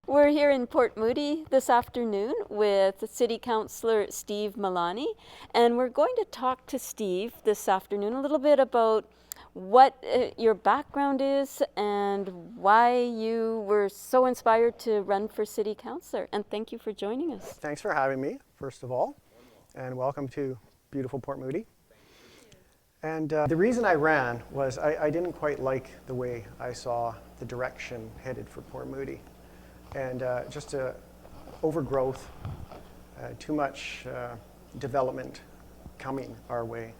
We're here in Port Moody this afternoon with City Councillor Steve Milani, and we're going to talk to Steve this afternoon a little bit about what your background is and why you were so inspired to run for City Councillor. And thank you for joining us. Thanks for having me, first of all, and welcome to beautiful Port Moody. And the reason I ran was I didn't quite like the way I saw the direction headed for Port Moody. And just overgrowth, too much development coming our way.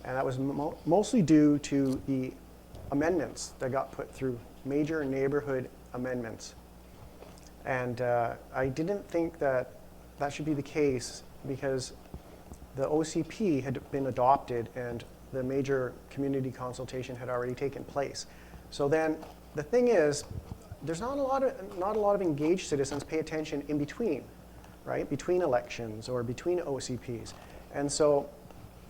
And that was mostly due to the amendments that got put through, major neighborhood amendments. And I didn't think that that should be the case because the OCP had been adopted and the major community consultation had already taken place. So then the thing is, there's not a lot of engaged citizens pay attention in between, right? Between elections or between OCPs. And so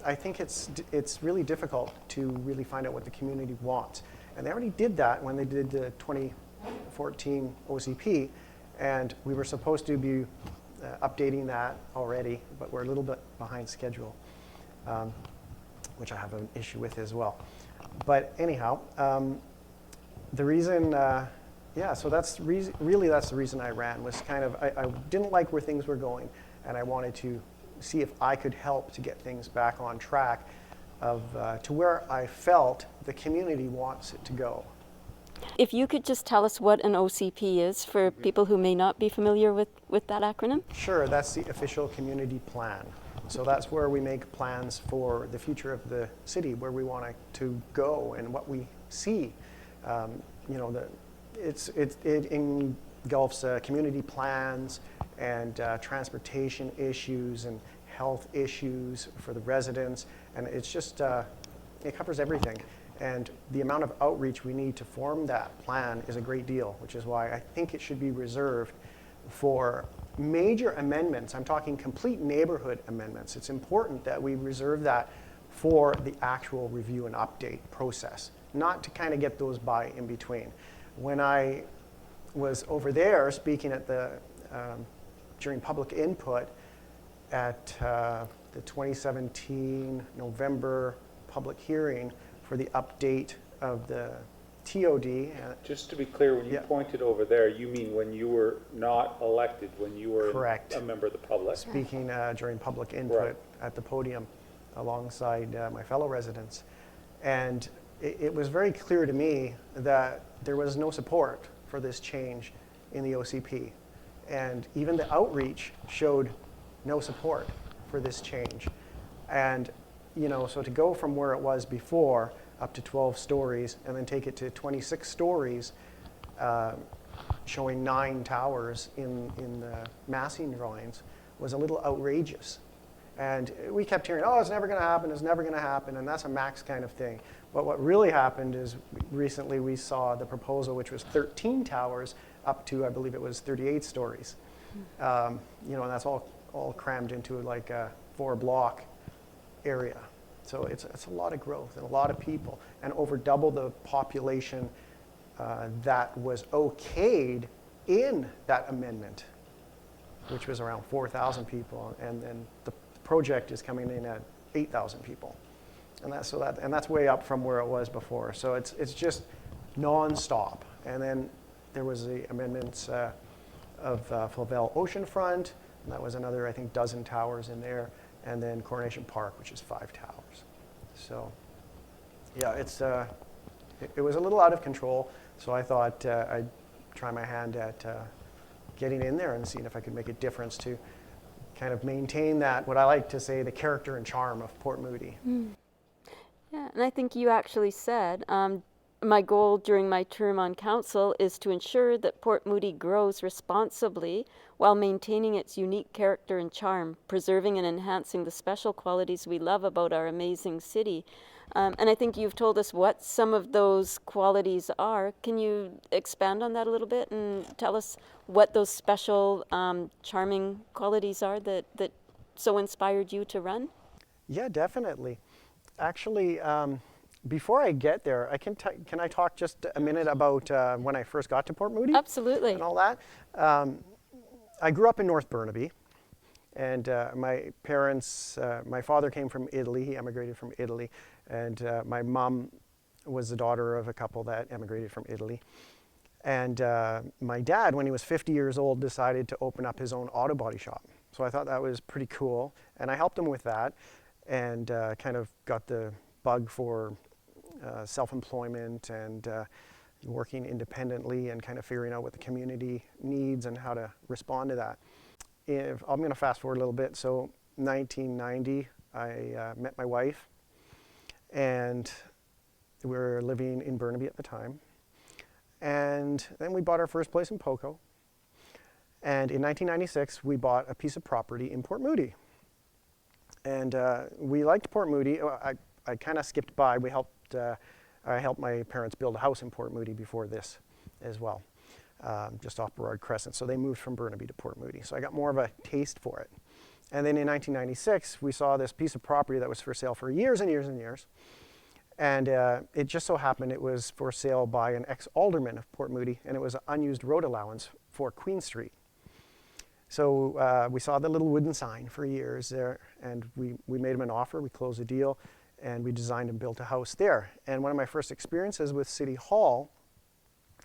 I think it's really difficult to really find out what the community wants. And they already did that when they did the 2014 OCP, and we were supposed to be updating that already, but we're a little bit behind schedule, which I have an issue with as well. But anyhow, the reason, so that's really that's the reason I ran, was kind of, I didn't like where things were going, and I wanted to see if I could help to get things back on track to where I felt the community wants it to go. If you could just tell us what an OCP is for people who may not be familiar with that acronym? Sure, that's the official community plan. So that's where we make plans for the future of the city, where we want to go and what we see. It engulfs community plans and transportation issues and health issues for the residents, and it's just, it covers everything. And the amount of outreach we need to form that plan is a great deal, which is why I think it should be reserved for major amendments. I'm talking complete neighborhood amendments. It's important that we reserve that for the actual review and update process, not to kind of get those by in between. When I was over there speaking at the during public input at the 2017 November public hearing for the update of the TOD. Just to be clear, when you pointed over there, you mean when you were not elected, when you were Correct. A member of the public? Speaking during public input at the podium alongside my fellow residents. And it was very clear to me that there was no support for this change in the OCP. And even the outreach showed no support for this change. And so to go from where it was before up to 12 stories and then take it to 26 stories, showing 9 towers in the massing drawings, was a little outrageous. And we kept hearing, oh, it's never going to happen, it's never going to happen, and that's a max kind of thing. But what really happened is recently we saw the proposal, which was 13 towers up to, I believe it was 38 stories. And that's all crammed into like a 4-block area. So it's a lot of growth and a lot of people, and over double the population that was okayed in that amendment, which was around 4,000 people, and then the project is coming in at 8,000 people, and that's way up from where it was before. So it's just non-stop. And then there was the amendments of Flavel Oceanfront, and that was another, I think, dozen towers in there, and then Coronation Park, which is 5 towers. So yeah, it was a little out of control. So I thought I'd try my hand at getting in there and seeing if I could make a difference to kind of maintain that, what I like to say, the character and charm of Port Moody. Yeah, and I think you actually said, my goal during my term on council is to ensure that Port Moody grows responsibly while maintaining its unique character and charm, preserving and enhancing the special qualities we love about our amazing city. And I think you've told us what some of those qualities are. Can you expand on that a little bit and tell us what those special, charming qualities are that so inspired you to run? Yeah, definitely. Actually, before I get there, can I talk just a minute about when I first got to Port Moody? Absolutely. And all that. I grew up in North Burnaby, and my parents, my father came from Italy. He emigrated from Italy, and my mom was the daughter of a couple that emigrated from Italy. And my dad, when he was 50 years old, decided to open up his own auto body shop. So I thought that was pretty cool, and I helped him with that, and kind of got the bug for self-employment and working independently and kind of figuring out what the community needs and how to respond to that. I'm going to fast forward a little bit. So 1990, I met my wife, and we were living in Burnaby at the time. And then we bought our first place in Poco. And in 1996, we bought a piece of property in Port Moody. And we liked Port Moody. I kind of skipped by. I helped my parents build a house in Port Moody before this as well, just off Burrard Crescent. So they moved from Burnaby to Port Moody. So I got more of a taste for it. And then in 1996, we saw this piece of property that was for sale for years and years and years. And it just so happened it was for sale by an ex-alderman of Port Moody, and it was an unused road allowance for Queen Street. So we saw the little wooden sign for years there, and we made him an offer. We closed the deal, and we designed and built a house there. And one of my first experiences with City Hall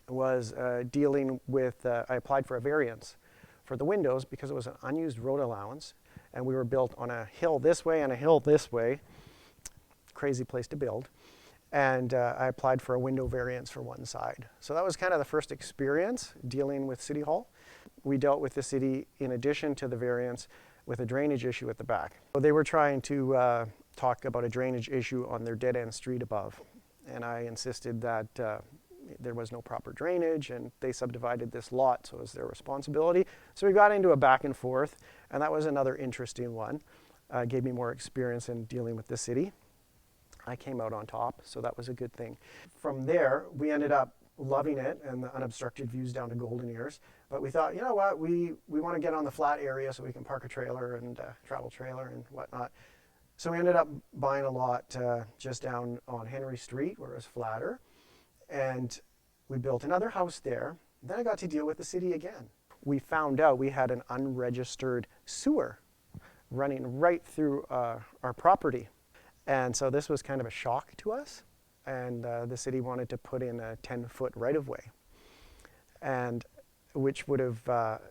was dealing with, I applied for a variance for the windows because it was an unused road allowance, and we were built on a hill this way and a hill this way. Crazy place to build. And I applied for a window variance for one side. So that was kind of the first experience dealing with City Hall. We dealt with the city, in addition to the variance, with a drainage issue at the back. So they were trying to talk about a drainage issue on their dead-end street above. And I insisted that there was no proper drainage, and they subdivided this lot, so it was their responsibility. So we got into a back and forth, and that was another interesting one. Gave me more experience in dealing with the city. I came out on top, so that was a good thing. From there, we ended up loving it and the unobstructed views down to Golden Ears. But we thought, you know what, we want to get on the flat area so we can park a trailer and travel trailer and whatnot. So we ended up buying a lot just down on Henry Street where it was flatter. And we built another house there. Then I got to deal with the city again. We found out we had an unregistered sewer running right through our property. And so this was kind of a shock to us, and the city wanted to put in a 10-foot right-of-way, and which would have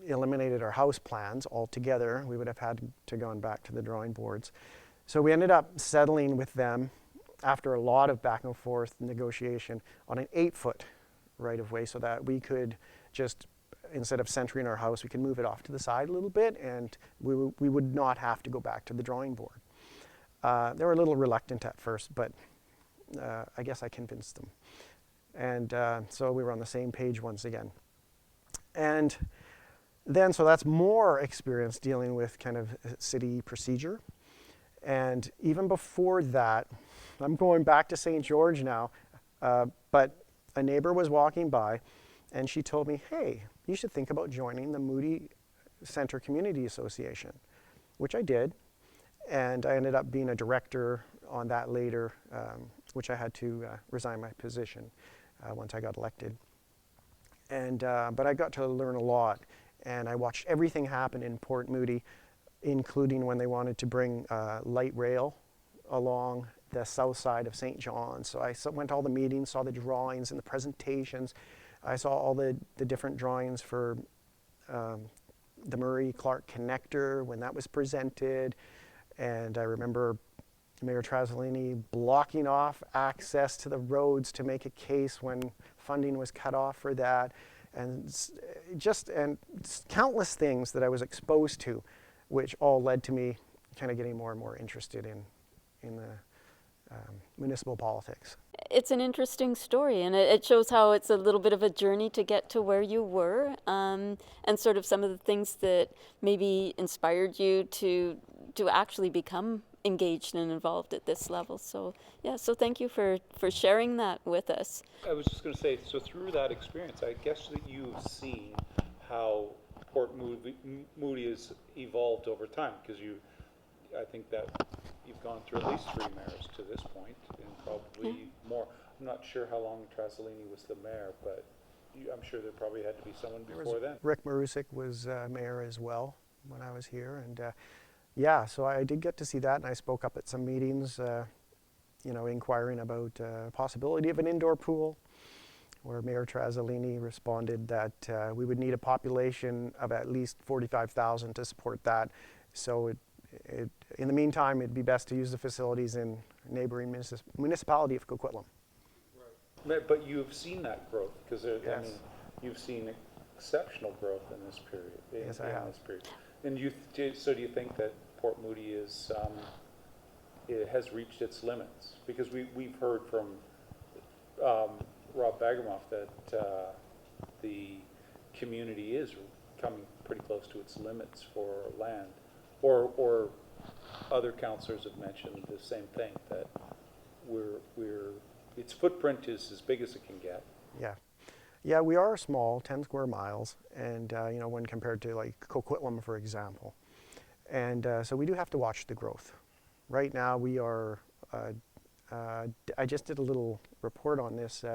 eliminated our house plans altogether. We would have had to gone back to the drawing boards. So we ended up settling with them after a lot of back and forth negotiation on an 8-foot right-of-way, so that we could just, instead of centering our house, we could move it off to the side a little bit, and we would not have to go back to the drawing board. They were a little reluctant at first, but I guess I convinced them. And so we were on the same page once again. And then, so that's more experience dealing with kind of city procedure. And even before that, I'm going back to St. George now, but a neighbor was walking by, and she told me, hey, you should think about joining the Moody Center Community Association, which I did. And I ended up being a director on that later, which I had to resign my position once I got elected. And but I got to learn a lot, and I watched everything happen in Port Moody, including when they wanted to bring light rail along the south side of St. John's. So I went to all the meetings, saw the drawings and the presentations. I saw all the different drawings for the Murray-Clark connector when that was presented. And I remember Mayor Trasolini blocking off access to the roads to make a case when funding was cut off for that. And countless things that I was exposed to, which all led to me kind of getting more and more interested in the municipal politics. It's an interesting story, and it shows how it's a little bit of a journey to get to where you were, and sort of some of the things that maybe inspired you to actually become engaged and involved at this level. So yeah, so thank you for sharing that with us. I was just going to say, so through that experience, I guess that you've seen how Port Moody has evolved over time, because I think that you've gone through at least 3 mayors to this point, and probably more. I'm not sure how long Trasolini was the mayor, but I'm sure there probably had to be someone before then. Rick Marusik was mayor as well when I was here, and yeah, so I did get to see that, and I spoke up at some meetings, inquiring about possibility of an indoor pool, where Mayor Trasolini responded that we would need a population of at least 45,000 to support that. So in the meantime, it'd be best to use the facilities in neighboring municipality of Coquitlam. Right. But you've seen that growth, because Yes. I mean, you've seen exceptional growth in this period. Yes, I have. This period. And so do you think that Port Moody it has reached its limits? Because we've heard from Rob Bagermoff that the community is coming pretty close to its limits for land, or other councillors have mentioned the same thing, that its footprint is as big as it can get. Yeah. Yeah, we are small, 10 square miles, and when compared to like Coquitlam, for example. And so we do have to watch the growth. Right now we are, I just did a little report on this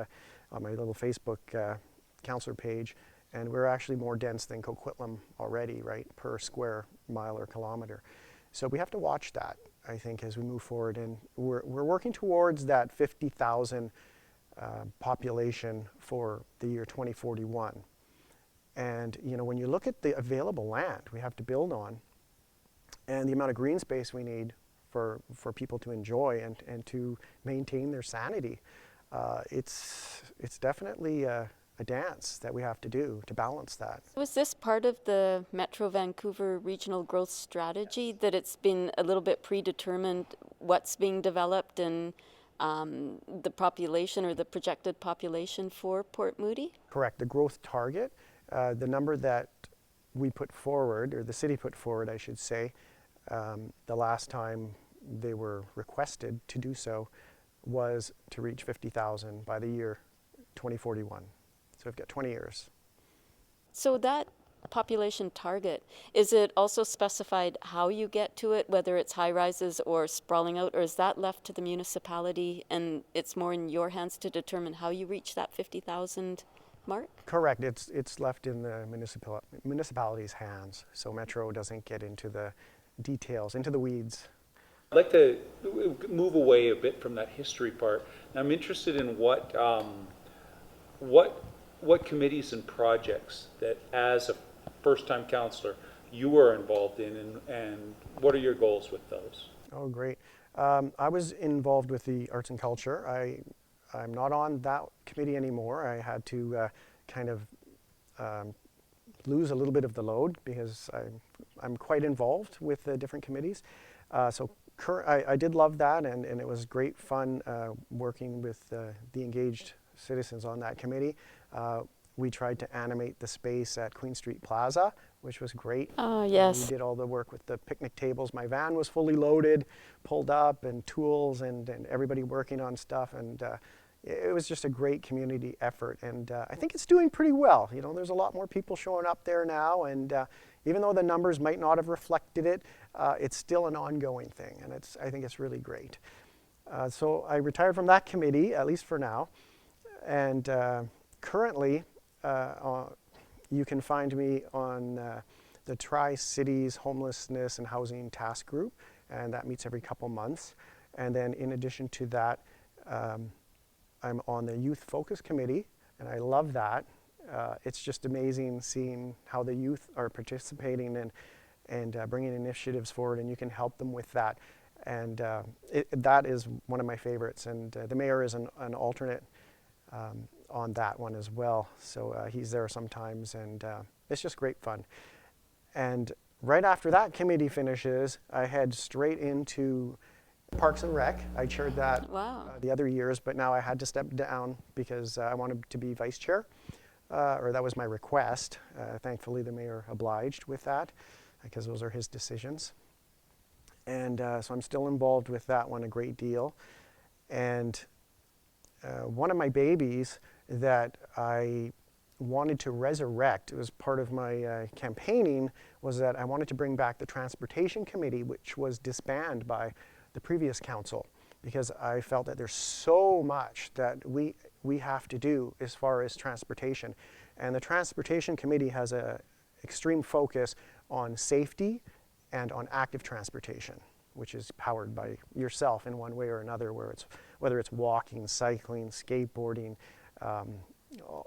on my little Facebook councillor page, and we're actually more dense than Coquitlam already, right, per square mile or kilometer. So we have to watch that, I think, as we move forward, and we're working towards that 50,000 population for the year 2041. And when you look at the available land we have to build on, and the amount of green space we need for people to enjoy and to maintain their sanity, it's definitely a dance that we have to do to balance that. Was this part of the Metro Vancouver Regional Growth Strategy, that it's been a little bit predetermined what's being developed and the population or the projected population for Port Moody? Correct. The growth target, the number that we put forward, or the city put forward, I should say, the last time they were requested to do so, was to reach 50,000 by the year 2041. So we've got 20 years. So that population target, is it also specified how you get to it, whether it's high rises or sprawling out, or is that left to the municipality and it's more in your hands to determine how you reach that 50,000 mark? Correct. It's left in the municipality's hands, so Metro doesn't get into the details, into the weeds. I'd like to move away a bit from that history part. I'm interested in what committees and projects that, as a first-time councillor, you are involved in, and what are your goals with those? Oh, great. I was involved with the arts and culture. I'm not on that committee anymore. I had to kind of lose a little bit of the load because I'm quite involved with the different committees. So I did love that, and it was great fun working with the engaged citizens on that committee. We tried to animate the space at Queen Street Plaza, which was great. Oh, yes. We did all the work with the picnic tables. My van was fully loaded, pulled up, and tools, and everybody working on stuff. And it was just a great community effort. And I think it's doing pretty well. There's a lot more people showing up there now. And even though the numbers might not have reflected it, it's still an ongoing thing. And I think it's really great. So I retired from that committee, at least for now. And currently, you can find me on the Tri-Cities Homelessness and Housing Task Group, and that meets every couple months. And then in addition to that, I'm on the Youth Focus Committee, and I love that. It's just amazing seeing how the youth are participating and bringing initiatives forward, and you can help them with that. And that is one of my favorites, and the mayor is an alternate on that one as well. So he's there sometimes, and it's just great fun. And right after that committee finishes, I head straight into Parks and Rec. I chaired that the other years, but now I had to step down because I wanted to be vice chair, or that was my request. Thankfully, the mayor obliged with that because those are his decisions. And so I'm still involved with that one a great deal. And one of my babies that I wanted to resurrect, it was part of my campaigning, was that I wanted to bring back the Transportation Committee, which was disbanded by the previous council, because I felt that there's so much that we have to do as far as transportation. And the Transportation Committee has an extreme focus on safety and on active transportation, which is powered by yourself in one way or another, whether it's walking, cycling, skateboarding,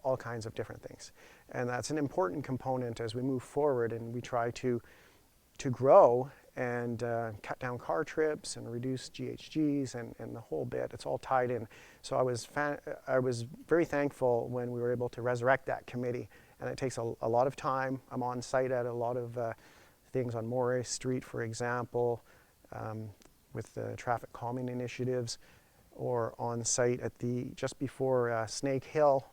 all kinds of different things. And that's an important component as we move forward and we try to grow and cut down car trips and reduce GHGs and the whole bit. It's all tied in. So I was very thankful when we were able to resurrect that committee. And it takes a lot of time. I'm on site at a lot of things on Moray Street, for example, with the traffic calming initiatives, or on site at just before Snake Hill,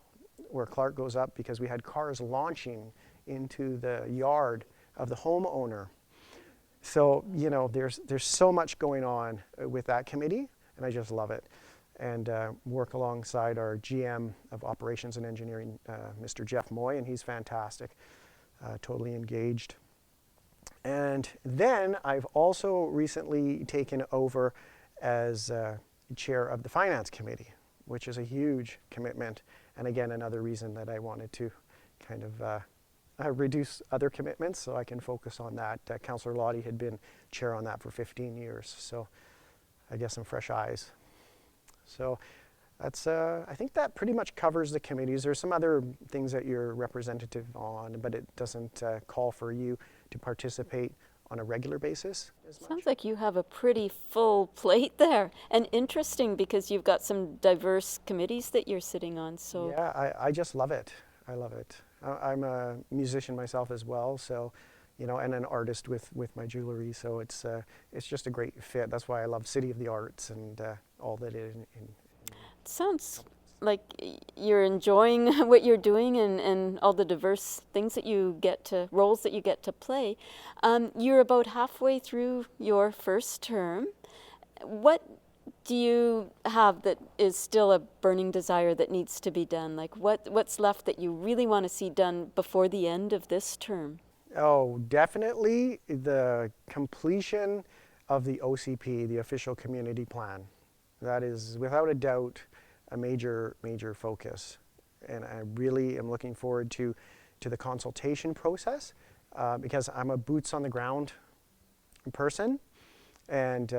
where Clark goes up, because we had cars launching into the yard of the homeowner. So, you know, there's so much going on with that committee, and I just love it. And work alongside our GM of Operations and Engineering, Mr. Jeff Moy, and he's fantastic, totally engaged. And then I've also recently taken over as chair of the Finance Committee, which is a huge commitment. And again, another reason that I wanted to kind of reduce other commitments so I can focus on that. Councillor Lottie had been chair on that for 15 years, so I guess some fresh eyes. So that's, I think that pretty much covers the committees. There's some other things that you're representative on, but it doesn't call for you to participate on a regular basis as much. Sounds like you have a pretty full plate there, and interesting because you've got some diverse committees that you're sitting on. So yeah, I just love it. I love it. I'm a musician myself as well, so you know, and an artist with my jewelry. So it's just a great fit. That's why I love City of the Arts and all that it sounds like you're enjoying what you're doing and all the diverse things that you get to, roles that you get to play. You're about halfway through your first term. What do you have that is still a burning desire that needs to be done? Like what's left that you really want to see done before the end of this term? Oh, definitely the completion of the OCP, the Official Community Plan. That is, without a doubt, a major focus. And I really am looking forward to the consultation process because I'm a boots on the ground person. And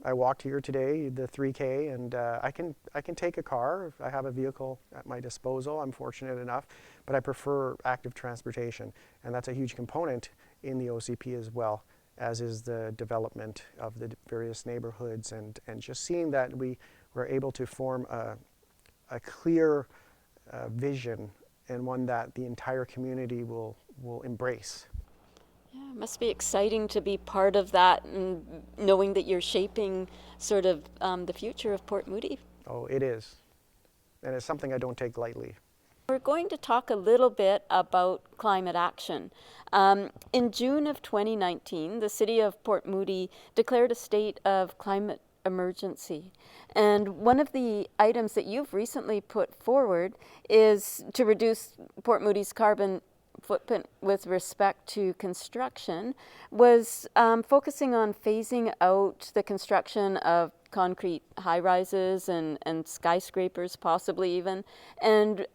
I walked here today, the 3K, and I can take a car if I have a vehicle at my disposal. I'm fortunate enough, but I prefer active transportation, and that's a huge component in the OCP as well, as is the development of the various neighborhoods, and just seeing that we were able to form a clear vision, and one that the entire community will embrace. Yeah, it must be exciting to be part of that and knowing that you're shaping sort of the future of Port Moody. Oh, it is. And it's something I don't take lightly. We're going to talk a little bit about climate action. In June of 2019, the City of Port Moody declared a state of climate emergency. And one of the items that you've recently put forward is to reduce Port Moody's carbon footprint with respect to construction, was focusing on phasing out the construction of concrete high-rises and skyscrapers possibly even, and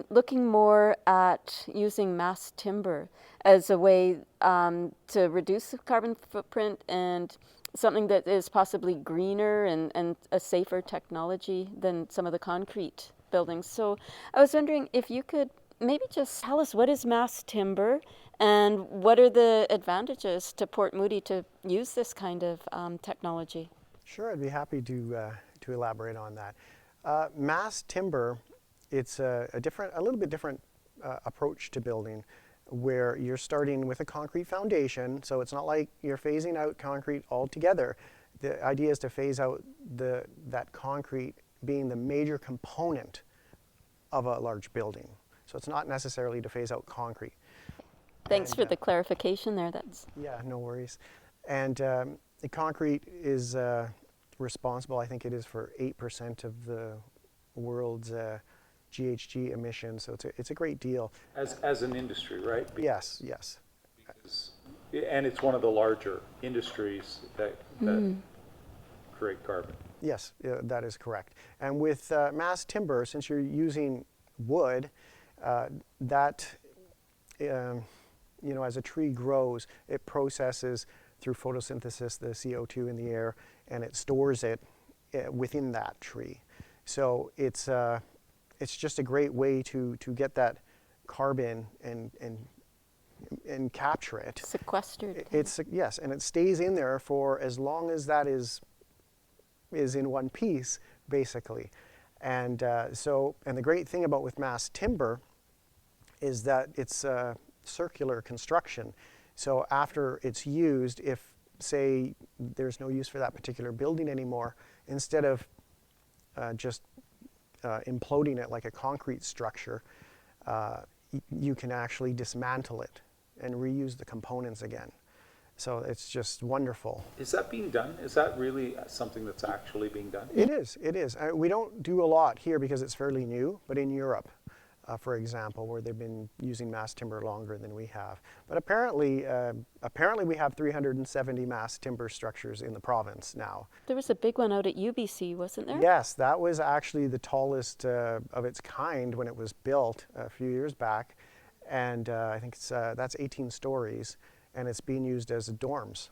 looking more at using mass timber as a way to reduce the carbon footprint and something that is possibly greener and a safer technology than some of the concrete buildings. So I was wondering if you could maybe just tell us, what is mass timber and what are the advantages to Port Moody to use this kind of technology? Sure, I'd be happy to elaborate on that. Mass timber, it's a little bit different approach to building, where you're starting with a concrete foundation, so it's not like you're phasing out concrete altogether. The idea is to phase out that concrete being the major component of a large building. So it's not necessarily to phase out concrete. Thanks for the clarification there. That's yeah, no worries. And the concrete is responsible, I think it is, for 8% of the world's GHG emissions, so it's a great deal. As an industry, right? Yes, yes. Because, and it's one of the larger industries that create carbon. Yes, that is correct. And with mass timber, since you're using wood, you know, as a tree grows, it processes through photosynthesis the CO2 in the air, and it stores it within that tree. So it's just a great way to get that carbon and capture it. Sequestered. Yes, and it stays in there for as long as that is in one piece, basically. And and the great thing about with mass timber is that it's circular construction. So after it's used, if, say, there's no use for that particular building anymore, instead of just imploding it like a concrete structure, you can actually dismantle it and reuse the components again. So it's just wonderful. Is that being done? Is that really something that's actually being done? It is, it is. We don't do a lot here because it's fairly new, but in Europe, for example, where they've been using mass timber longer than we have. But apparently we have 370 mass timber structures in the province now. There was a big one out at UBC, wasn't there? Yes, that was actually the tallest of its kind when it was built a few years back. And I think that's 18 stories, and it's being used as dorms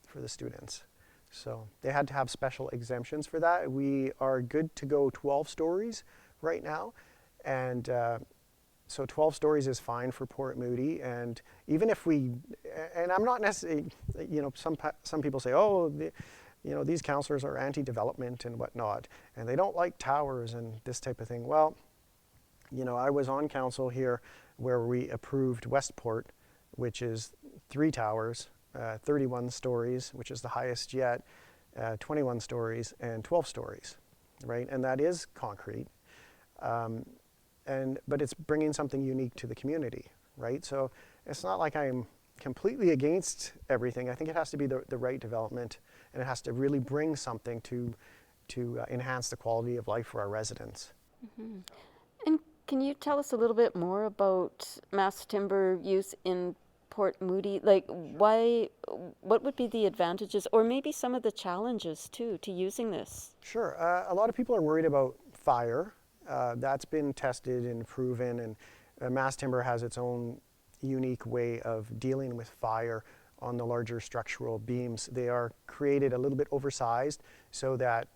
for the students. So they had to have special exemptions for that. We are good to go 12 stories right now. And so 12 stories is fine for Port Moody. And even if we, and I'm not necessarily, you know, some people say, oh, you know, these councillors are anti-development and whatnot, and they don't like towers and this type of thing. Well, you know, I was on council here where we approved Westport, which is 3 towers, 31 stories, which is the highest yet, 21 stories, and 12 stories, right? And that is concrete. But it's bringing something unique to the community, right? So it's not like I'm completely against everything. I think it has to be the right development, and it has to really bring something to enhance the quality of life for our residents. Mm-hmm. And can you tell us a little bit more about mass timber use in Port Moody? Like, what would be the advantages, or maybe some of the challenges too, to using this? Sure. A lot of people are worried about fire. That's been tested and proven, and mass timber has its own unique way of dealing with fire on the larger structural beams. They are created a little bit oversized so that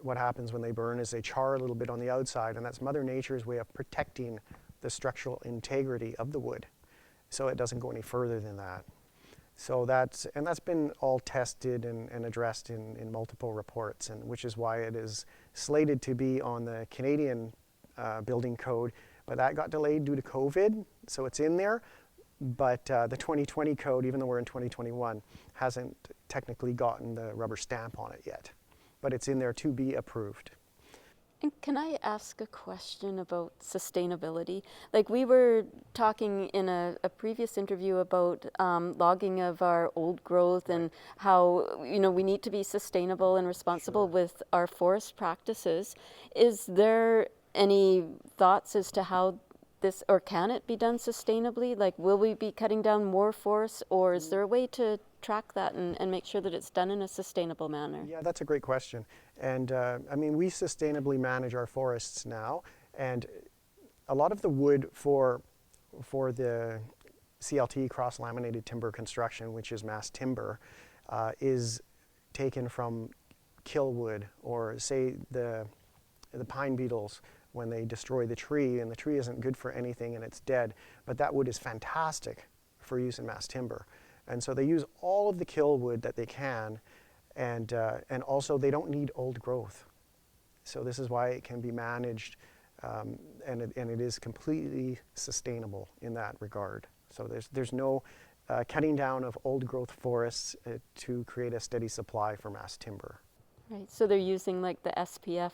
what happens when they burn is they char a little bit on the outside, and that's Mother Nature's way of protecting the structural integrity of the wood, so it doesn't go any further than that. So that's been all tested and addressed in multiple reports, and which is why it is slated to be on the Canadian building code, but that got delayed due to COVID, so it's in there. But the 2020 code, even though we're in 2021, hasn't technically gotten the rubber stamp on it yet, but it's in there to be approved. And can I ask a question about sustainability? Like, we were talking in a previous interview about logging of our old growth and how, you know, we need to be sustainable and responsible with our forest practices. Is there any thoughts as to how this, or can it be done sustainably? Like, will we be cutting down more forests, or is there a way to track that and make sure that it's done in a sustainable manner? Yeah, that's a great question. And I mean, we sustainably manage our forests now, and a lot of the wood for the CLT, cross-laminated timber construction, which is mass timber, is taken from kill wood, or say the pine beetles when they destroy the tree, and the tree isn't good for anything and it's dead, but that wood is fantastic for use in mass timber. And so they use all of the kill wood that they can, and also they don't need old growth. So this is why it can be managed, and it is completely sustainable in that regard. So there's no cutting down of old growth forests to create a steady supply for mass timber. Right, so they're using like the SPF,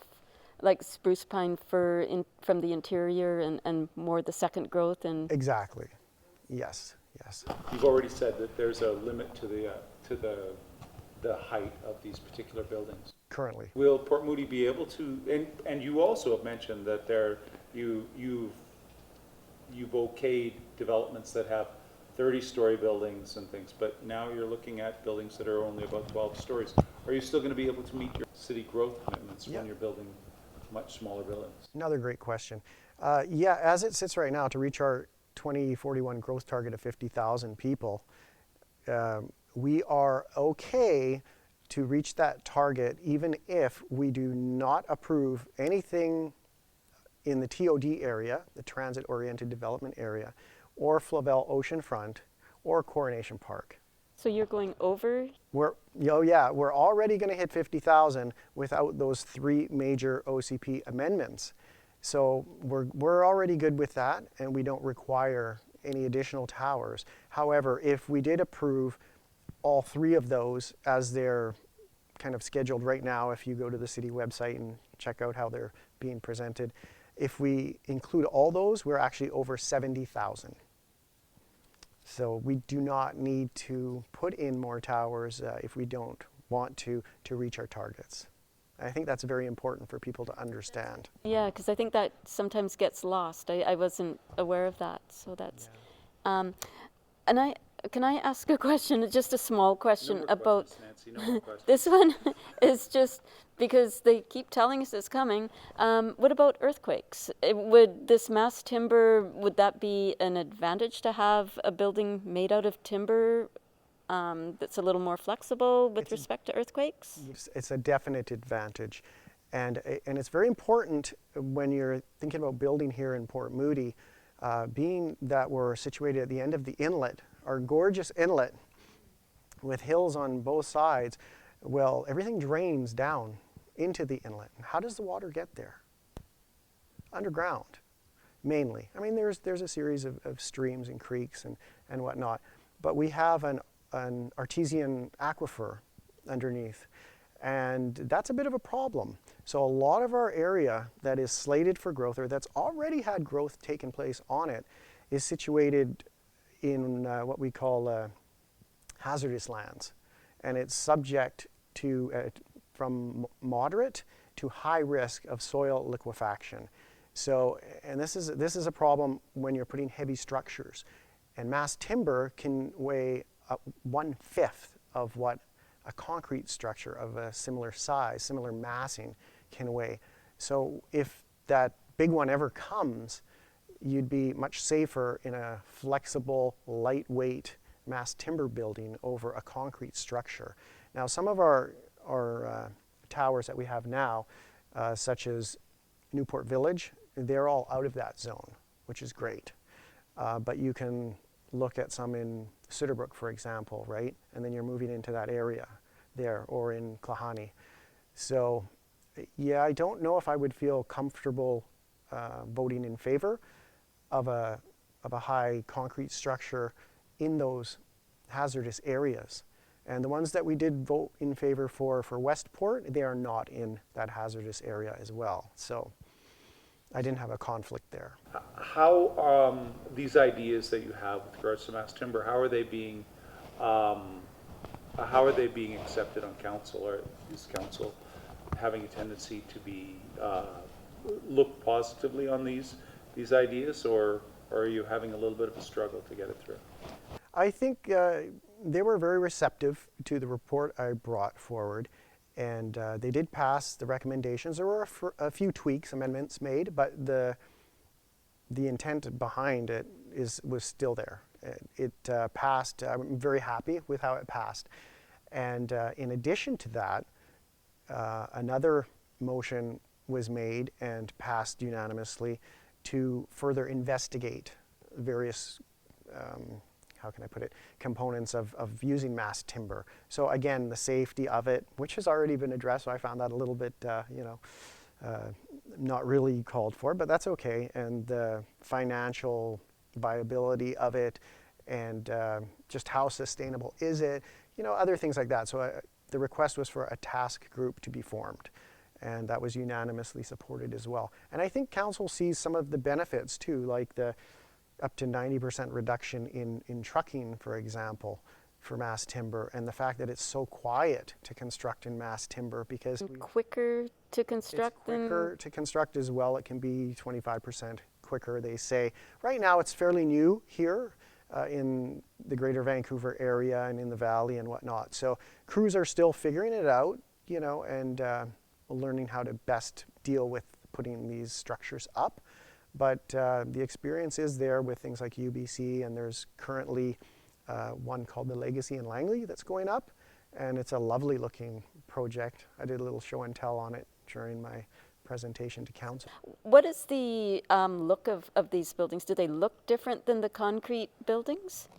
like spruce pine fir from the interior, and more the second growth. And exactly, yes, yes. You've already said that there's a limit to the the height of these particular buildings. currently. Will Port Moody be able to, and you also have mentioned that you've okayed developments that have 30-story buildings and things, but now you're looking at buildings that are only about 12 stories. Are you still going to be able to meet your city growth commitments when you're building much smaller buildings? Another great question. Yeah, as it sits right now, to reach our 2041 growth target of 50,000 people, we are okay to reach that target even if we do not approve anything in the TOD area, the Transit Oriented Development Area, or Flavel Oceanfront, or Coronation Park. So you're going over? We're already going to hit 50,000 without those 3 major OCP amendments. So we're already good with that, and we don't require any additional towers. However, if we did approve all 3 of those as they're kind of scheduled right now, if you go to the city website and check out how they're being presented, if we include all those, we're actually over 70,000. So we do not need to put in more towers if we don't want to reach our targets. I think that's very important for people to understand. Yeah, because I think that sometimes gets lost. I wasn't aware of that, so that's. And can I ask a question, just a small question about Nancy, no more questions. this one? Is just because they keep telling us it's coming. What about earthquakes? Would this mass timber, would that be an advantage to have a building made out of timber that's a little more flexible with respect to earthquakes? It's a definite advantage. And it's very important when you're thinking about building here in Port Moody, being that we're situated at the end of the inlet, our gorgeous inlet with hills on both sides. Well, everything drains down into the inlet. And how does the water get there? Underground, mainly. I mean, there's a series of streams and creeks and whatnot, but we have an artesian aquifer underneath, and that's a bit of a problem. So a lot of our area that is slated for growth, or that's already had growth taken place on it, is situated in what we call hazardous lands, and it's subject to from moderate to high risk of soil liquefaction. So, and this is a problem when you're putting heavy structures, and mass timber can weigh 1/5 of what a concrete structure of a similar size, similar massing can weigh. So if that big one ever comes, you'd be much safer in a flexible, lightweight mass timber building over a concrete structure. Now, some of our towers that we have now, such as Newport Village, they're all out of that zone, which is great. But you can look at some in Sutterbrook, for example, right? And then you're moving into that area there, or in Klahani. So, yeah, I don't know if I would feel comfortable voting in favor of a high concrete structure in those hazardous areas. And the ones that we did vote in favor for Westport, they are not in that hazardous area as well. So I didn't have a conflict there. How these ideas that you have with regards to mass timber, how are they being accepted on council, or is council having a tendency to be look positively on these ideas, or are you having a little bit of a struggle to get it through? I think they were very receptive to the report I brought forward, and they did pass the recommendations. There were a few tweaks, amendments made, but the intent behind it was still there. It passed. I'm very happy with how it passed. And in addition to that, another motion was made and passed unanimously to further investigate various, how can I put it, components of using mass timber. So again, the safety of it, which has already been addressed, so I found that a little bit, not really called for, but that's okay. And the financial viability of it, and just how sustainable is it, other things like that. So the request was for a task group to be formed, and that was unanimously supported as well. And I think council sees some of the benefits too, like the up to 90% reduction in trucking, for example, for mass timber, and the fact that it's so quiet to construct in mass timber because Quicker to construct it's quicker to construct as well. It can be 25% quicker, they say. Right now it's fairly new here in the Greater Vancouver area and in the valley and whatnot. So crews are still figuring it out, you know, and learning how to best deal with putting these structures up. But the experience is there with things like UBC, and there's currently one called the Legacy in Langley that's going up, and it's a lovely looking project. I did a little show and tell on it during my presentation to council. What is the look of these buildings? Do they look different than the concrete buildings?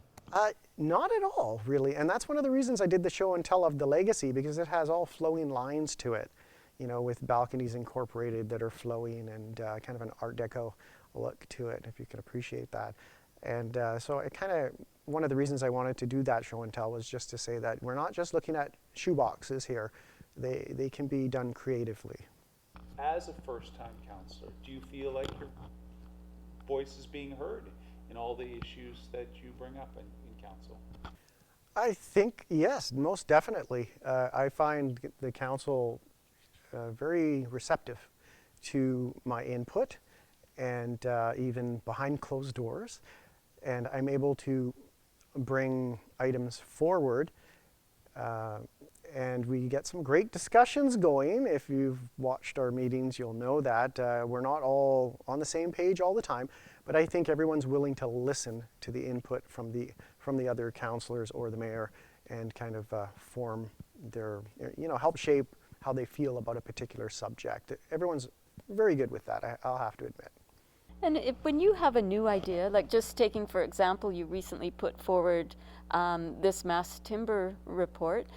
Not at all, really, and that's one of the reasons I did the show and tell of the Legacy, because it has all flowing lines to it, you know, with balconies incorporated that are flowing, and kind of an Art Deco look to it, if you could appreciate that. And so it kind of, one of the reasons I wanted to do that show and tell was just to say that we're not just looking at shoeboxes here. They can be done creatively. As a first-time councillor, do you feel like your voice is being heard in all the issues that you bring up in council? I think, yes, most definitely. I find the council very receptive to my input, and even behind closed doors. And I'm able to bring items forward, and we get some great discussions going. If you've watched our meetings, you'll know that we're not all on the same page all the time, but I think everyone's willing to listen to the input from the other councillors or the mayor, and kind of form their, you know, help shape how they feel about a particular subject. Everyone's very good with that, I'll have to admit. And when you have a new idea, like just taking, for example, you recently put forward this mass timber report,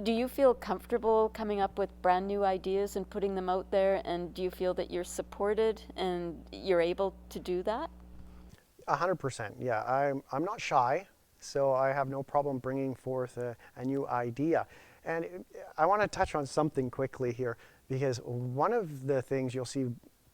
do you feel comfortable coming up with brand new ideas and putting them out there? And do you feel that you're supported and you're able to do that? 100%, yeah. I'm not shy, so I have no problem bringing forth a new idea. And I want to touch on something quickly here, because one of the things you'll see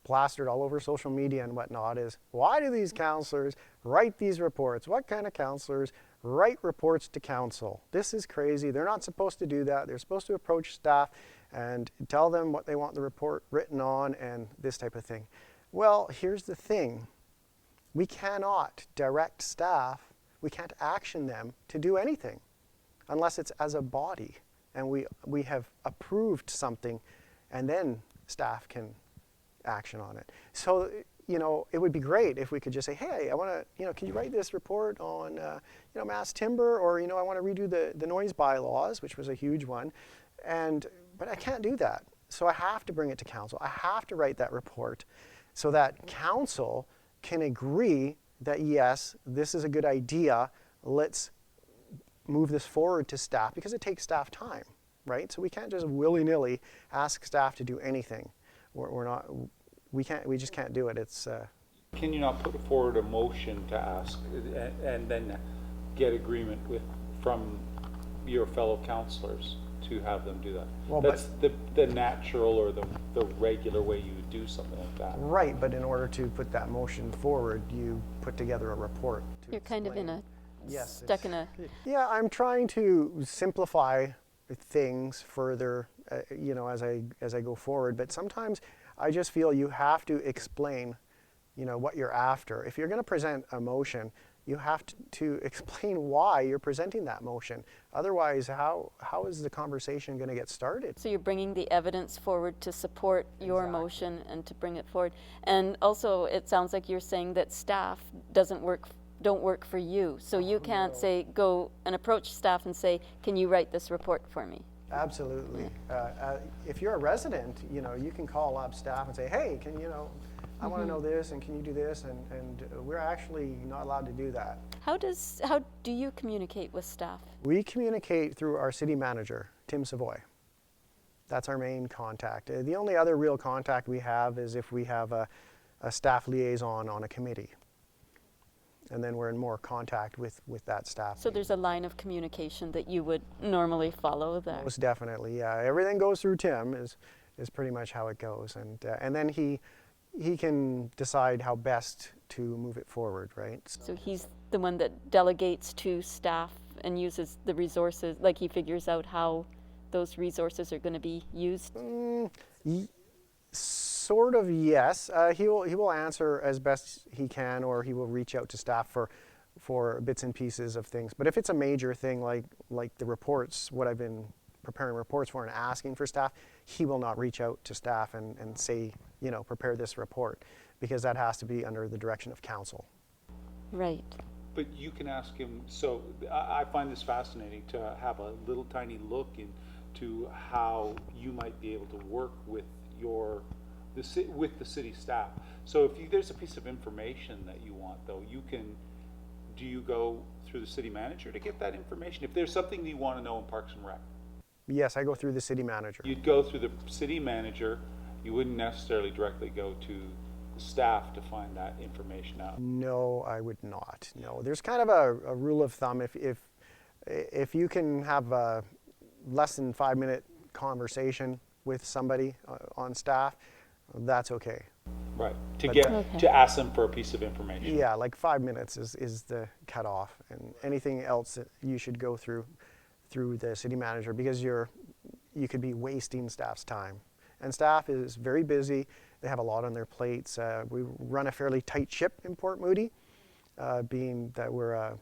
plastered all over social media and whatnot is, why do these councillors write these reports? What kind of councillors write reports to council? This is crazy. They're not supposed to do that. They're supposed to approach staff and tell them what they want the report written on and this type of thing. Well, here's the thing. We cannot direct staff, we can't action them to do anything unless it's as a body and we have approved something, and then staff can action on it. So, you know, it would be great if we could just say, hey, I want to, you know, can you write this report on, you know, mass timber, or, you know, I want to redo the noise bylaws, which was a huge one, but I can't do that. So I have to bring it to council. I have to write that report so that council can agree that, yes, this is a good idea, let's move this forward to staff, because it takes staff time, right? So we can't just willy-nilly ask staff to do anything. We just can't do it. It's. Can you not put forward a motion to ask and then get agreement from your fellow councillors to have them do that? Well, that's the natural or the regular way you would do something like that. Right, but in order to put that motion forward, you put together a report. You're kind of in a, stuck in a... Yeah, I'm trying to simplify things further, you know, as I go forward, but sometimes I just feel you have to explain, you know, what you're after. If you're going to present a motion, you have to explain why you're presenting that motion. Otherwise, how is the conversation going to get started? So you're bringing the evidence forward to support your motion and to bring it forward. And also, it sounds like you're saying that staff don't work for you. So you can't say, go and approach staff and say, can you write this report for me? Absolutely. If you're a resident, you know, you can call up staff and say, hey, can you know, I want to know this, and can you do this? And we're actually not allowed to do that. How do you communicate with staff? We communicate through our city manager, Tim Savoy. That's our main contact. The only other real contact we have is if we have a staff liaison on a committee. And then we're in more contact with that staff. So there's a line of communication that you would normally follow there? Most definitely, yeah. Everything goes through Tim is pretty much how it goes. And then he can decide how best to move it forward, right? So he's the one that delegates to staff and uses the resources, like he figures out how those resources are going to be used? Sort of, yes. He will answer as best he can, or he will reach out to staff for bits and pieces of things. But if it's a major thing like the reports, what I've been preparing reports for and asking for staff, he will not reach out to staff and say, you know, prepare this report, because that has to be under the direction of council. Right. But you can ask him, so I find this fascinating to have a little tiny look into how you might be able to work with the city staff. So if there's a piece of information that you want, though, do you go through the city manager to get that information? If there's something that you want to know in Parks and Rec? Yes, I go through the city manager. You'd go through the city manager. You wouldn't necessarily directly go to the staff to find that information out. No, I would not. No, there's kind of a rule of thumb. If you can have a less than 5-minute conversation with somebody on staff, that's okay. Right. To ask them for a piece of information. Yeah, like 5 minutes is the cutoff, and anything else that you should go through the city manager, because you could be wasting staff's time. And staff is very busy. They have a lot on their plates. We run a fairly tight ship in Port Moody, being that we're a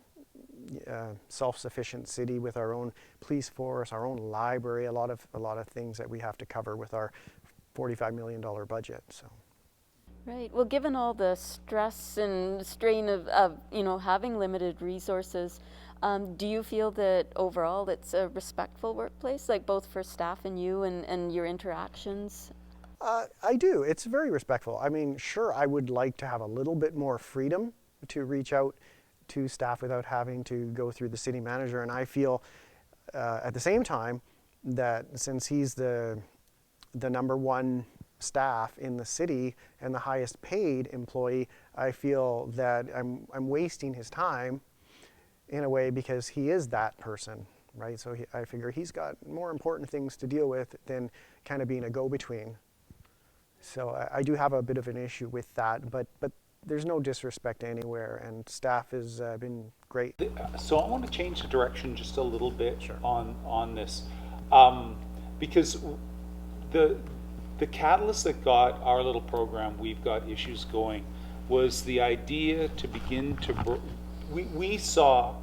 self-sufficient city with our own police force, our own library, a lot of things that we have to cover with our $45 million budget. So. Right. Well, given all the stress and strain of you know, having limited resources, do you feel that overall it's a respectful workplace, like both for staff and you and your interactions? I do. It's very respectful. I mean, sure, I would like to have a little bit more freedom to reach out to staff without having to go through the city manager. And I feel at the same time that since he's the #1 staff in the city and the highest paid employee, I feel that I'm wasting his time in a way, because he is that person, right? So I figure he's got more important things to deal with than kind of being a go-between. So I do have a bit of an issue with that, but there's no disrespect anywhere, and staff has been great. So I want to change the direction just a little bit. Sure. on this, because the catalyst that got our little program, We've Got Issues, going, was the idea to begin to we saw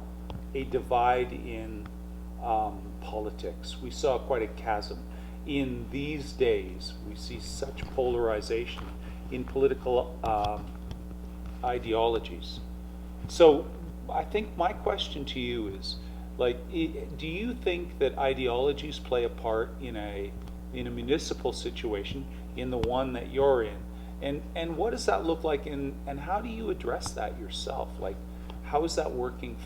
a divide in politics. We saw quite a chasm. In these days, we see such polarization in political ideologies. So I think my question to you is, like, do you think that ideologies play a part in a municipal situation, in the one that you're in? And what does that look like, and how do you address that yourself? Like, how is that working,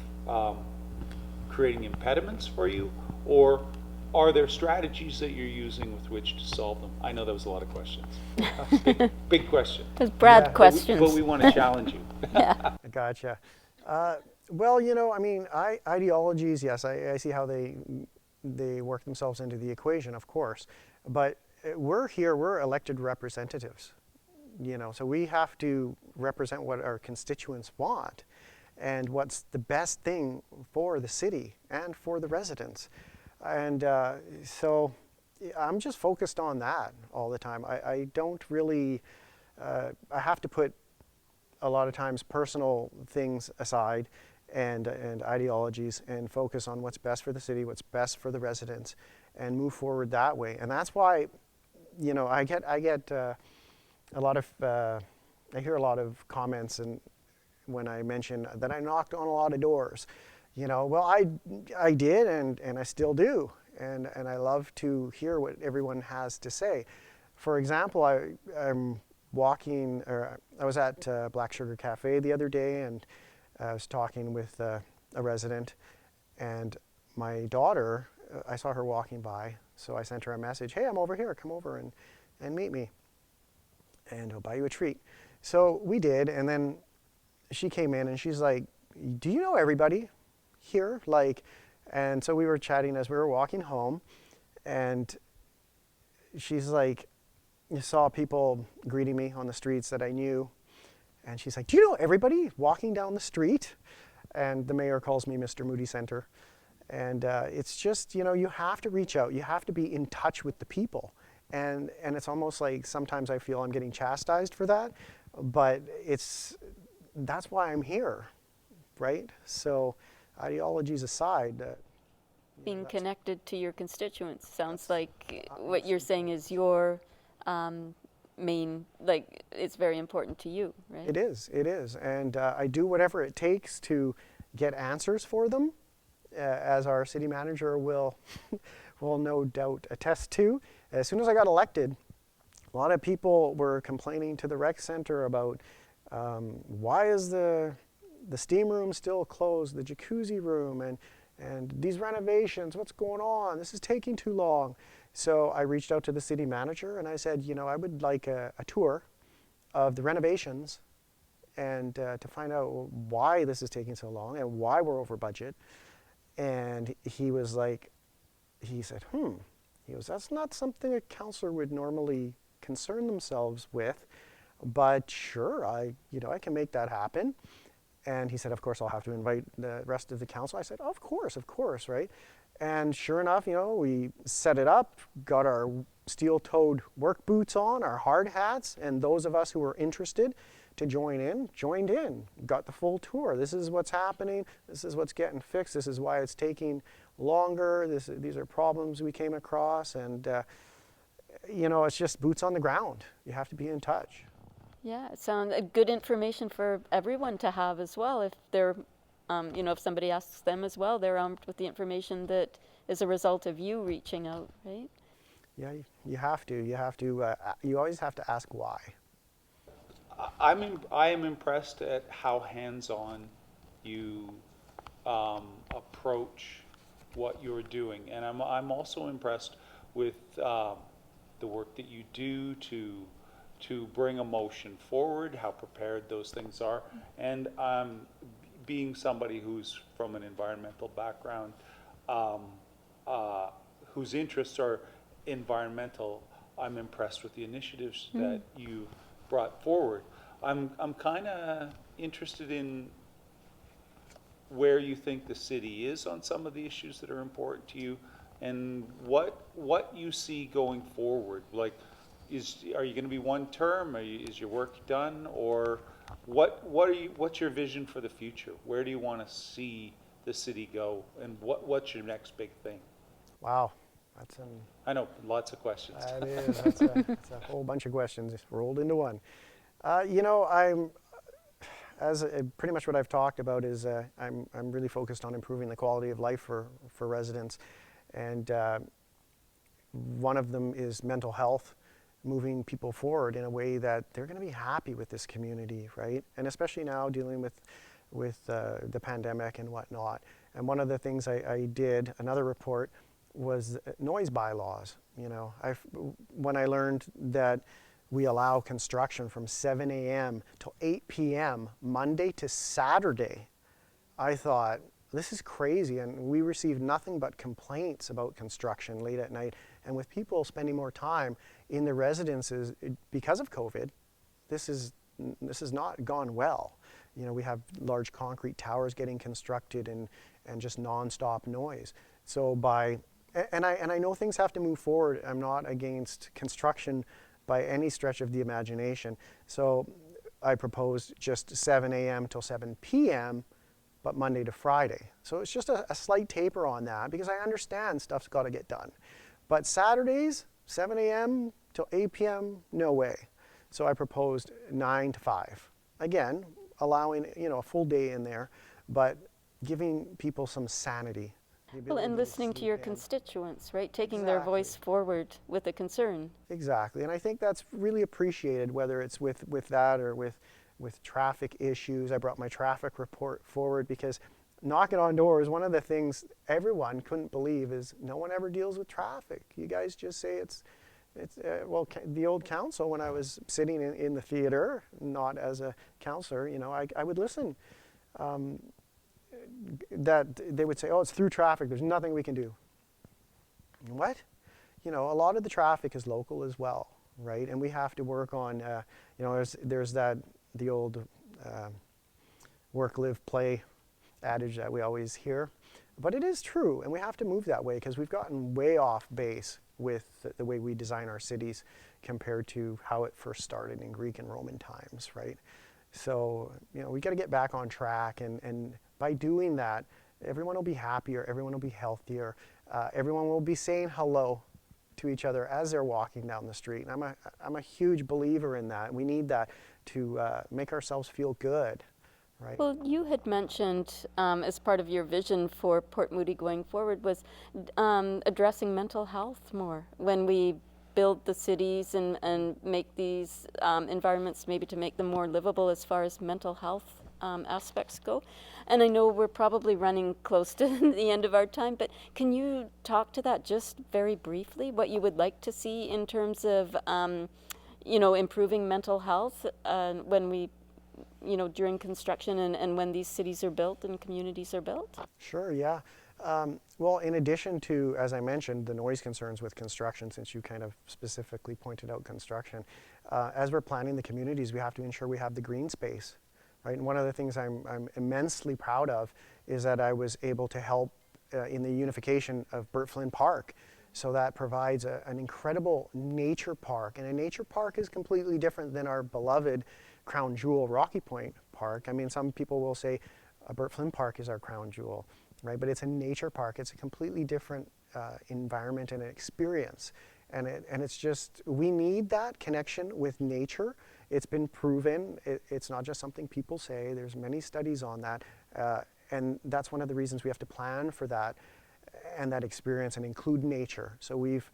creating impediments for you, or are there strategies that you're using with which to solve them? I know that was a lot of questions. Big question. There's Brad questions. But we want to challenge you. Yeah. Gotcha. Well, you know, I mean, ideologies, yes, I see how they work themselves into the equation, of course. But we're elected representatives, you know, so we have to represent what our constituents want and what's the best thing for the city and for the residents. And so I'm just focused on that all the time. I don't really, I have to put a lot of times personal things aside and ideologies, and focus on what's best for the city, what's best for the residents, and move forward that way. And that's why, you know, I get a lot of, I hear a lot of comments, and when I mention that I knocked on a lot of doors, you know, well, I did, and I still do, and I love to hear what everyone has to say. For example, I'm walking, or I was at Black Sugar Cafe the other day, and I was talking with a resident, and my daughter, I saw her walking by, so I sent her a message, hey, I'm over here, come over and meet me, and I'll buy you a treat. So we did, and then she came in, and she's like, do you know everybody here? Like, and so we were chatting as we were walking home, and she's like, you saw people greeting me on the streets that I knew, and she's like, do you know everybody walking down the street? And the mayor calls me Mr. Moody Center. And it's just, you have to reach out. You have to be in touch with the people. And it's almost like sometimes I feel I'm getting chastised for that, but that's why I'm here, right? So ideologies aside. Being connected to your constituents sounds like what you're saying is your main, like, it's very important to you, right? It is. And I do whatever it takes to get answers for them, as our city manager will no doubt attest to. As soon as I got elected, a lot of people were complaining to the rec center about why is the steam room still closed, the jacuzzi room, and these renovations, what's going on? This is taking too long. So I reached out to the city manager and I said, I would like a tour of the renovations and to find out why this is taking so long and why we're over budget. And he was like, he said, he goes, that's not something a councillor would normally concern themselves with, but sure, I can make that happen. And he said, of course, I'll have to invite the rest of the council. I said, of course, right? And sure enough, we set it up, got our steel-toed work boots on, our hard hats, and those of us who were interested to joined in, got the full tour. This is what's happening. This is what's getting fixed. This is why it's taking longer. These are problems we came across. And, it's just boots on the ground. You have to be in touch. Yeah, it sounds good information for everyone to have as well. If they're, if somebody asks them as well, they're armed with the information that is a result of you reaching out, right? Yeah, you have to. You always have to ask why. I am impressed at how hands-on you approach what you're doing, and I'm also impressed with the work that you do to bring emotion forward, how prepared those things are, and being somebody who's from an environmental background, whose interests are environmental, I'm impressed with the initiatives that you brought forward. I'm kind of interested in where you think the city is on some of the issues that are important to you, and what you see going forward. Like, are you going to be one term? Is your work done, or what's your vision for the future? Where do you want to see the city go, and what's your next big thing? Wow. I know, lots of questions. That is. That's a whole bunch of questions rolled into one. Pretty much what I've talked about is I'm really focused on improving the quality of life for residents, and one of them is mental health, moving people forward in a way that they're going to be happy with this community, right? And especially now dealing with the pandemic and whatnot. And one of the things I did, another report, was noise bylaws. When I learned that we allow construction from 7 a.m. till 8 p.m. Monday to Saturday, I thought, this is crazy. And we received nothing but complaints about construction late at night. And with people spending more time in the residences because of COVID, this is not gone well. We have large concrete towers getting constructed and just nonstop noise. So and I know things have to move forward. I'm not against construction by any stretch of the imagination. So I proposed just 7 a.m. till 7 p.m., but Monday to Friday. So it's just a slight taper on that, because I understand stuff's got to get done. But Saturdays, 7 a.m. till 8 p.m., no way. So I proposed 9 to 5. Again, allowing a full day in there, but giving people some sanity. Well, and listening to your constituents, right? Taking their Exactly. voice forward with a concern. Exactly, and I think that's really appreciated, whether it's with that or with traffic issues. I brought my traffic report forward because knocking on doors, one of the things everyone couldn't believe is no one ever deals with traffic. You guys just say it's the old council, when I was sitting in the theater, not as a councillor, I would listen. That they would say, oh, it's through traffic, there's nothing we can do. What? A lot of the traffic is local as well, right? And we have to work on, there's the old work, live, play adage that we always hear. But it is true, and we have to move that way because we've gotten way off base with the way we design our cities compared to how it first started in Greek and Roman times, right? So, we got to get back on track, and by doing that, everyone will be happier, everyone will be healthier, everyone will be saying hello to each other as they're walking down the street. And I'm a huge believer in that. We need that to make ourselves feel good, right? Well, you had mentioned as part of your vision for Port Moody going forward was addressing mental health more when we build the cities and make these environments maybe to make them more livable as far as mental health aspects go. And I know we're probably running close to the end of our time, but can you talk to that just very briefly, what you would like to see in terms of improving mental health when we during construction and when these cities are built and communities are built? Sure, yeah. Well, in addition to, as I mentioned, the noise concerns with construction, since you kind of specifically pointed out construction, as we're planning the communities, we have to ensure we have the green space, right? And one of the things I'm immensely proud of is that I was able to help in the unification of Burt Flynn Park. So that provides an incredible nature park. And a nature park is completely different than our beloved crown jewel Rocky Point Park. I mean, some people will say Burt Flynn Park is our crown jewel, right? But it's a nature park. It's a completely different environment and an experience. And it's just, we need that connection with nature. It's been proven. It's not just something people say. There's many studies on that. And that's one of the reasons we have to plan for that and that experience and include nature. So we've,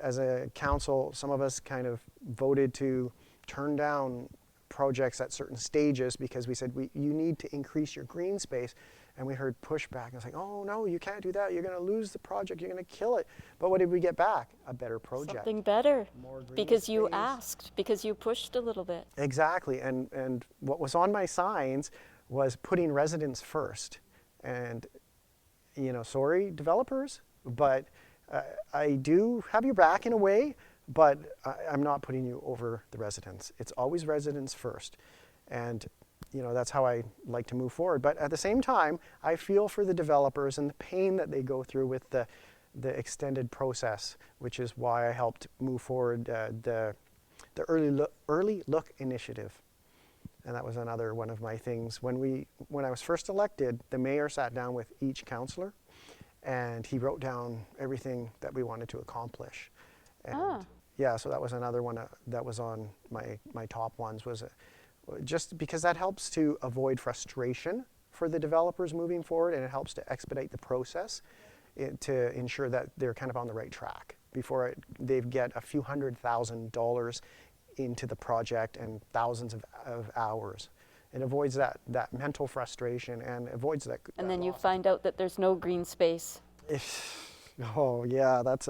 as a council, some of us kind of voted to turn down projects at certain stages because we said you need to increase your green space, and we heard pushback. And it's like, oh no, you can't do that. You're going to lose the project. You're going to kill it. But what did we get back? A better project. Something better. More green because you space. asked, because you pushed a little bit. Exactly. And what was on my signs was putting residents first. And sorry, developers, but I do have your back in a way, but I'm not putting you over the residents. It's always residents first. And, that's how I like to move forward. But at the same time, I feel for the developers and the pain that they go through with the extended process, which is why I helped move forward the early look initiative. And that was another one of my things. When I was first elected, the mayor sat down with each councillor, and he wrote down everything that we wanted to accomplish. And yeah, so that was another one that was on my top ones, was just because that helps to avoid frustration for the developers moving forward, and it helps to expedite the process to ensure that they're kind of on the right track before they get a few $100,000 into the project and thousands of hours. It avoids that mental frustration and avoids that. And then you find out that there's no green space. Oh yeah, that's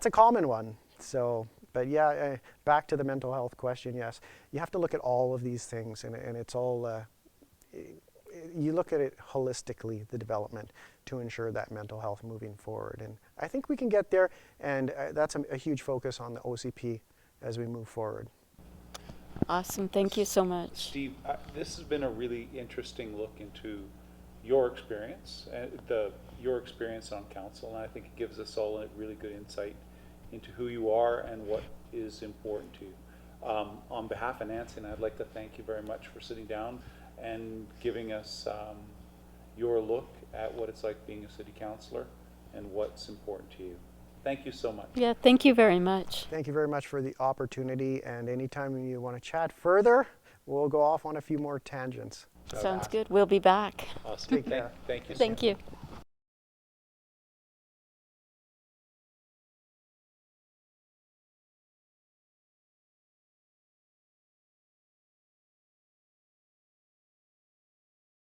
a common one. So, but yeah, back to the mental health question. Yes, you have to look at all of these things, and it's all. You look at it holistically, the development, to ensure that mental health moving forward, and I think we can get there. And that's a huge focus on the OCP as we move forward. Awesome, thank you so much. Steve, this has been a really interesting look into your experience, your experience on council, and I think it gives us all a really good insight into who you are and what is important to you. On behalf of Nancy and I'd like to thank you very much for sitting down and giving us your look at what it's like being a city councillor and what's important to you. Thank you so much. Yeah, thank you very much. Thank you very much for the opportunity, and anytime you want to chat further, we'll go off on a few more tangents. Sounds good. We'll be back. Awesome. Thank you. Thank you.